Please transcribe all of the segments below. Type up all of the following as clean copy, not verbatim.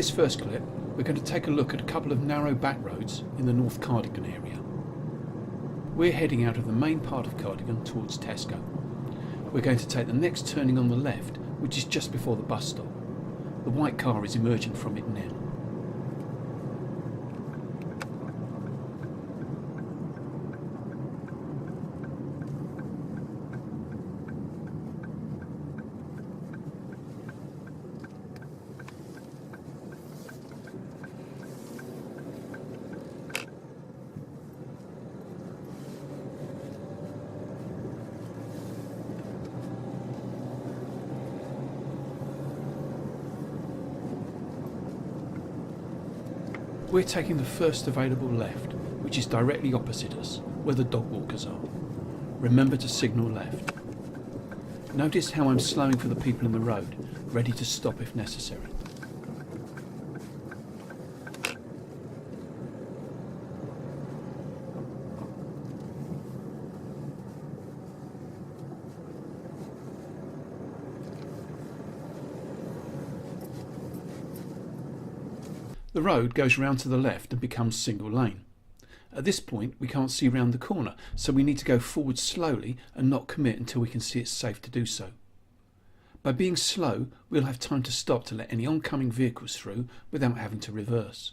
this first clip, we're going to take a look at a couple of narrow back roads in the North Cardigan area. We're heading out of the main part of Cardigan towards Tesco. We're going to take the next turning on the left, which is just before the bus stop. The white car is emerging from it now. We're taking the first available left, which is directly opposite us, where the dog walkers are. Remember to signal left. Notice how I'm slowing for the people in the road, ready to stop if necessary. The road goes round to the left and becomes single lane. At this point we can't see round the corner, so we need to go forward slowly and not commit until we can see it's safe to do so. By being slow, we'll have time to stop to let any oncoming vehicles through without having to reverse.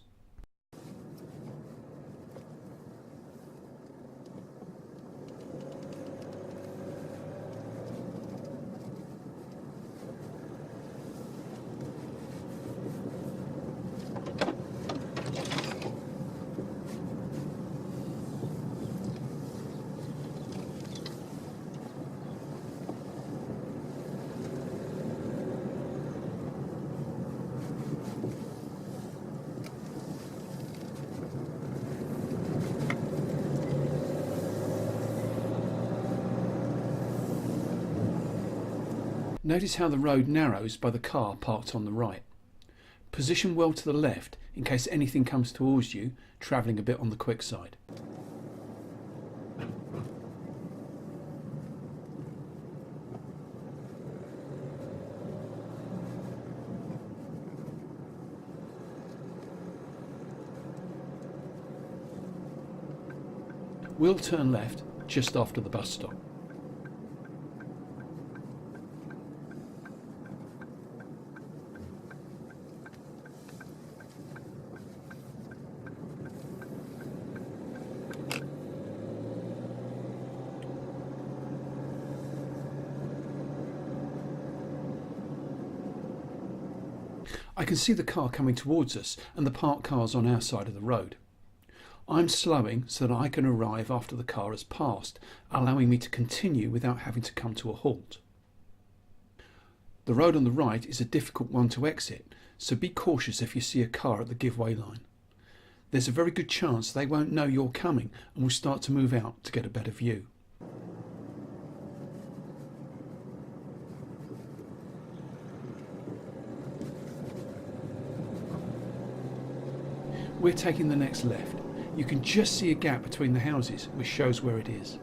Notice how the road narrows by the car parked on the right. Position well to the left in case anything comes towards you, travelling a bit on the quick side. We'll turn left just after the bus stop. I can see the car coming towards us and the parked cars on our side of the road. I'm slowing so that I can arrive after the car has passed, allowing me to continue without having to come to a halt. The road on the right is a difficult one to exit, so be cautious if you see a car at the give-way line. There's a very good chance they won't know you're coming and will start to move out to get a better view. We're taking the next left. You can just see a gap between the houses, which shows where it is.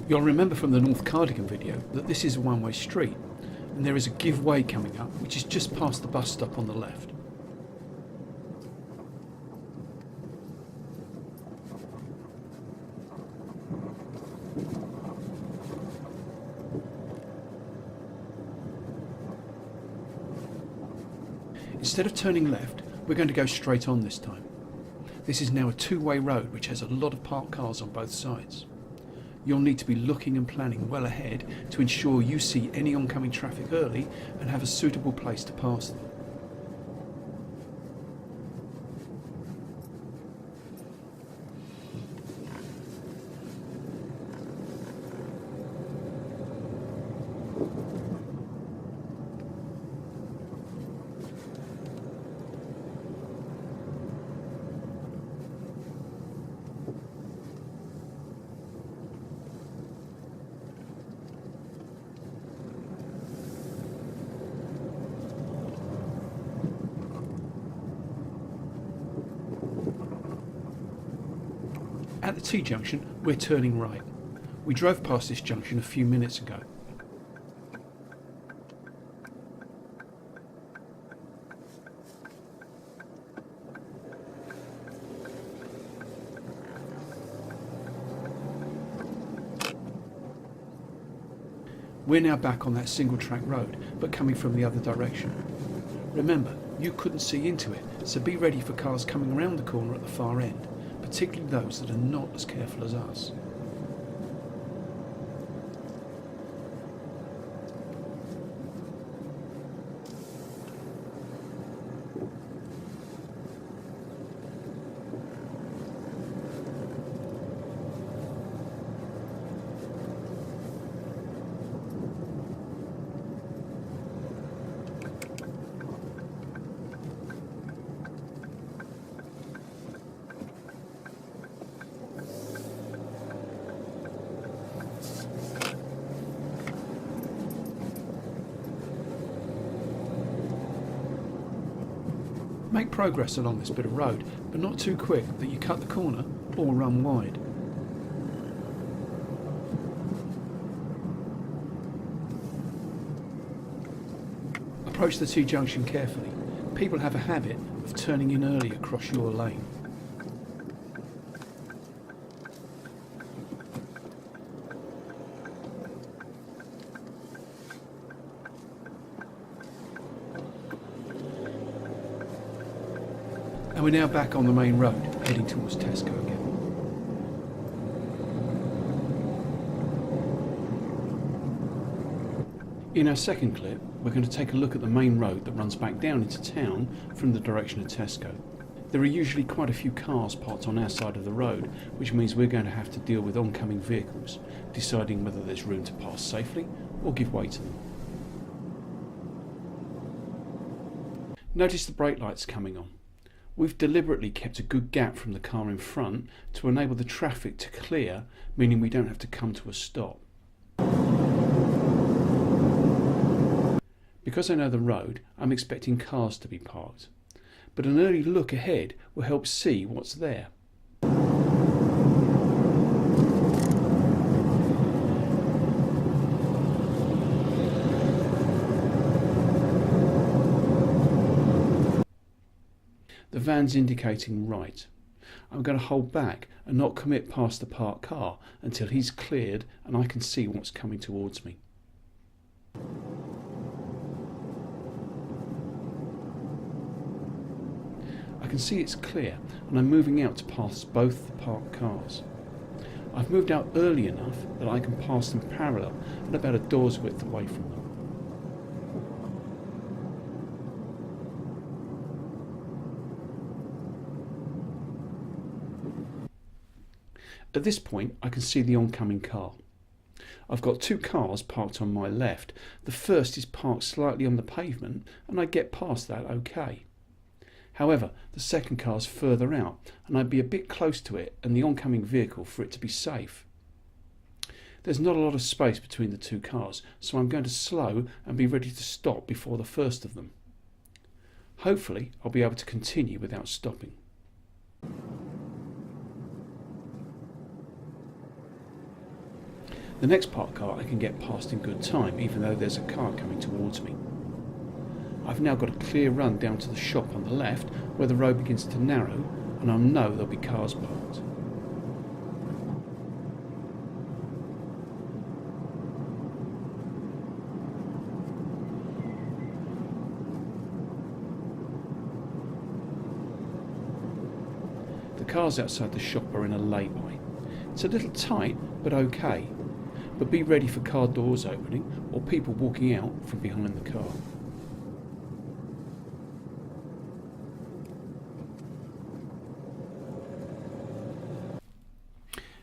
You'll remember from the North Cardigan video that this is a one-way street, and there is a give way coming up, which is just past the bus stop on the left. Instead of turning left, we're going to go straight on this time. This is now a two-way road which has a lot of parked cars on both sides. You'll need to be looking and planning well ahead to ensure you see any oncoming traffic early and have a suitable place to pass them. At the T-junction, we're turning right. We drove past this junction a few minutes ago. We're now back on that single track road, but coming from the other direction. Remember, you couldn't see into it, so be ready for cars coming around the corner at the far end, particularly those that are not as careful as us. Make progress along this bit of road, but not too quick that you cut the corner or run wide. Approach the T-junction carefully. People have a habit of turning in early across your lane. And we're now back on the main road, heading towards Tesco again. In our second clip, we're going to take a look at the main road that runs back down into town from the direction of Tesco. There are usually quite a few cars parked on our side of the road, which means we're going to have to deal with oncoming vehicles, deciding whether there's room to pass safely or give way to them. Notice the brake lights coming on. We've deliberately kept a good gap from the car in front to enable the traffic to clear, meaning we don't have to come to a stop. Because I know the road, I'm expecting cars to be parked, but an early look ahead will help see what's there. The van's indicating right. I'm going to hold back and not commit past the parked car until he's cleared and I can see what's coming towards me. I can see it's clear and I'm moving out to pass both the parked cars. I've moved out early enough that I can pass them parallel and about a door's width away from them. At this point I can see the oncoming car. I've got two cars parked on my left. The first is parked slightly on the pavement and I get past that okay. However, the second car's further out and I'd be a bit close to it and the oncoming vehicle for it to be safe. There's not a lot of space between the two cars, so I'm going to slow and be ready to stop before the first of them. Hopefully I'll be able to continue without stopping. The next parked car I can get past in good time, even though there's a car coming towards me. I've now got a clear run down to the shop on the left, where the road begins to narrow, and I know there'll be cars parked. The cars outside the shop are in a lay-by. It's a little tight, but okay. But be ready for car doors opening or people walking out from behind the car.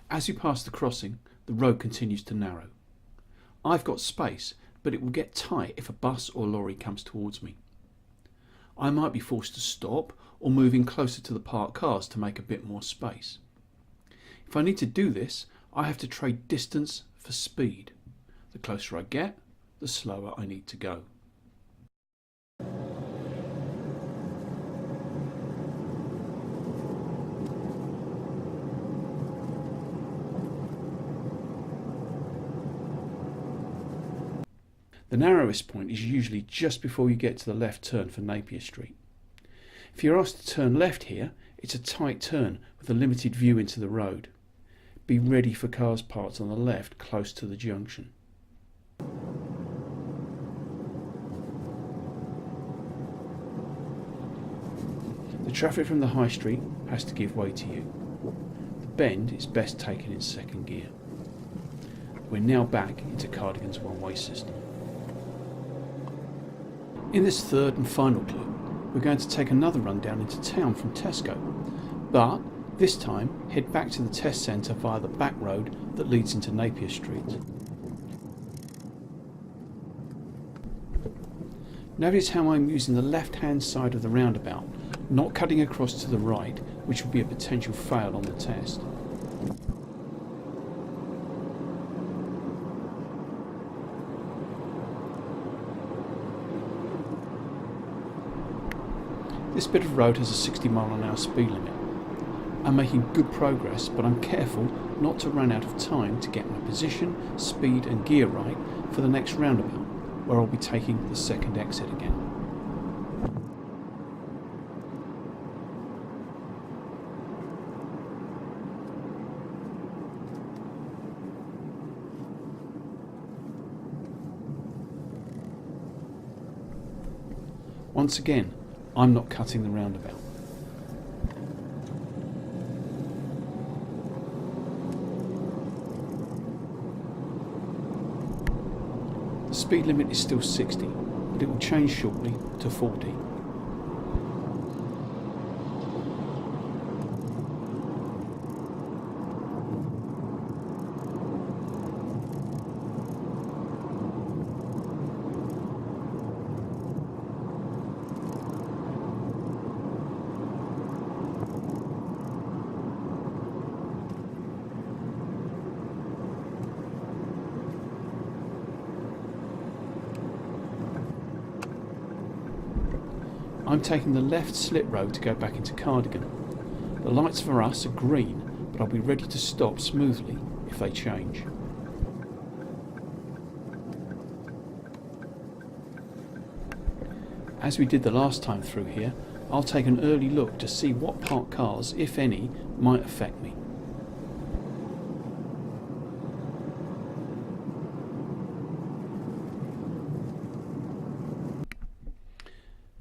As you pass the crossing, the road continues to narrow. I've got space, but it will get tight if a bus or lorry comes towards me. I might be forced to stop or move in closer to the parked cars to make a bit more space. If I need to do this, I have to trade distance for speed. The closer I get, the slower I need to go. The narrowest point is usually just before you get to the left turn for Napier Street. If you're asked to turn left here, it's a tight turn with a limited view into the road. Be ready for cars parked on the left close to the junction. The traffic from the high street has to give way to you. The bend is best taken in second gear. We're now back into Cardigan's one-way system. In this third and final clip, we're going to take another run down into town from Tesco, but this time head back to the test centre via the back road that leads into Napier Street. Notice how I'm using the left-hand side of the roundabout, not cutting across to the right, which will be a potential fail on the test. This bit of road has a 60 mph speed limit. I'm making good progress, but I'm careful not to run out of time to get my position, speed and gear right for the next roundabout, where I'll be taking the second exit again. Once again, I'm not cutting the roundabout. The speed limit is still 60, but it will change shortly to 40. I'm taking the left slit road to go back into Cardigan. The lights for us are green, but I'll be ready to stop smoothly if they change. As we did the last time through here, I'll take an early look to see what parked cars, if any, might affect me.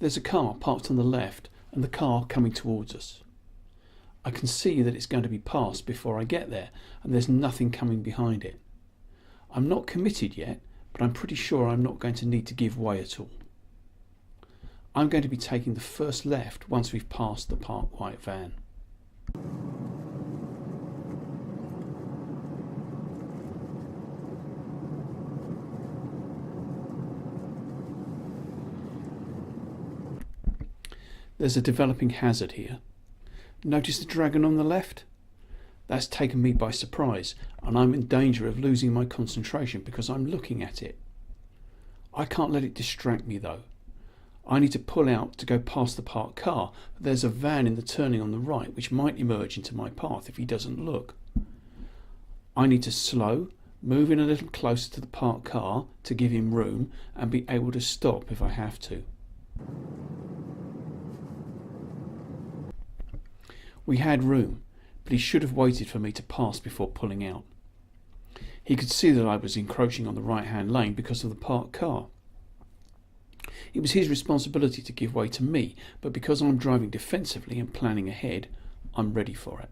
There's a car parked on the left and the car coming towards us. I can see that it's going to be passed before I get there, and there's nothing coming behind it. I'm not committed yet, but I'm pretty sure I'm not going to need to give way at all. I'm going to be taking the first left once we've passed the parked white van. There's a developing hazard here. Notice the dragon on the left? That's taken me by surprise, and I'm in danger of losing my concentration because I'm looking at it. I can't let it distract me though. I need to pull out to go past the parked car, but there's a van in the turning on the right which might emerge into my path if he doesn't look. I need to slow, move in a little closer to the parked car to give him room, and be able to stop if I have to. We had room, but he should have waited for me to pass before pulling out. He could see that I was encroaching on the right-hand lane because of the parked car. It was his responsibility to give way to me, but because I'm driving defensively and planning ahead, I'm ready for it.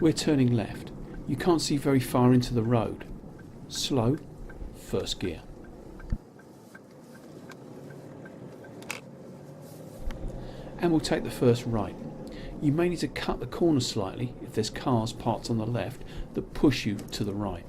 We're turning left. You can't see very far into the road. Slow, first gear. And we'll take the first right. You may need to cut the corner slightly if there's cars parked on the left that push you to the right.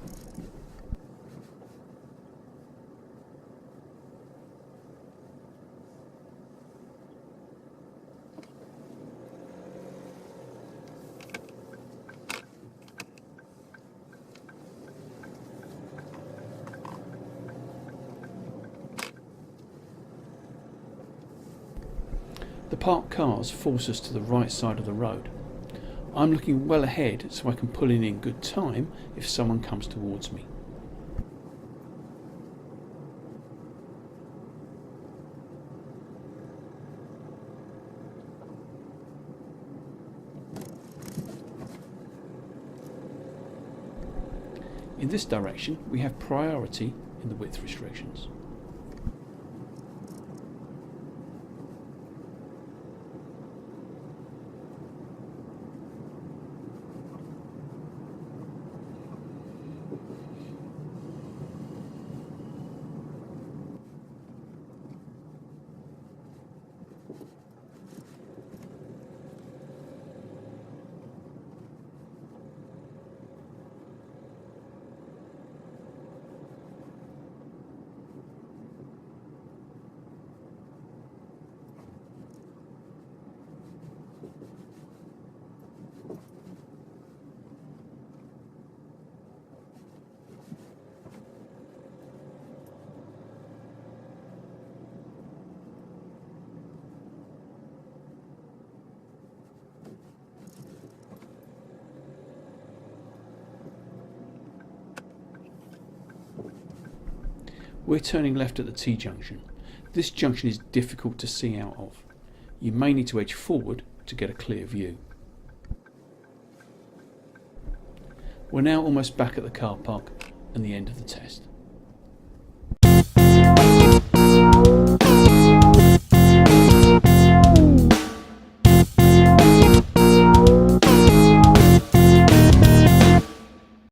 The parked cars force us to the right side of the road. I'm looking well ahead so I can pull in good time if someone comes towards me. In this direction, we have priority in the width restrictions. We're turning left at the T-junction. This junction is difficult to see out of. You may need to edge forward to get a clear view. We're now almost back at the car park and the end of the test.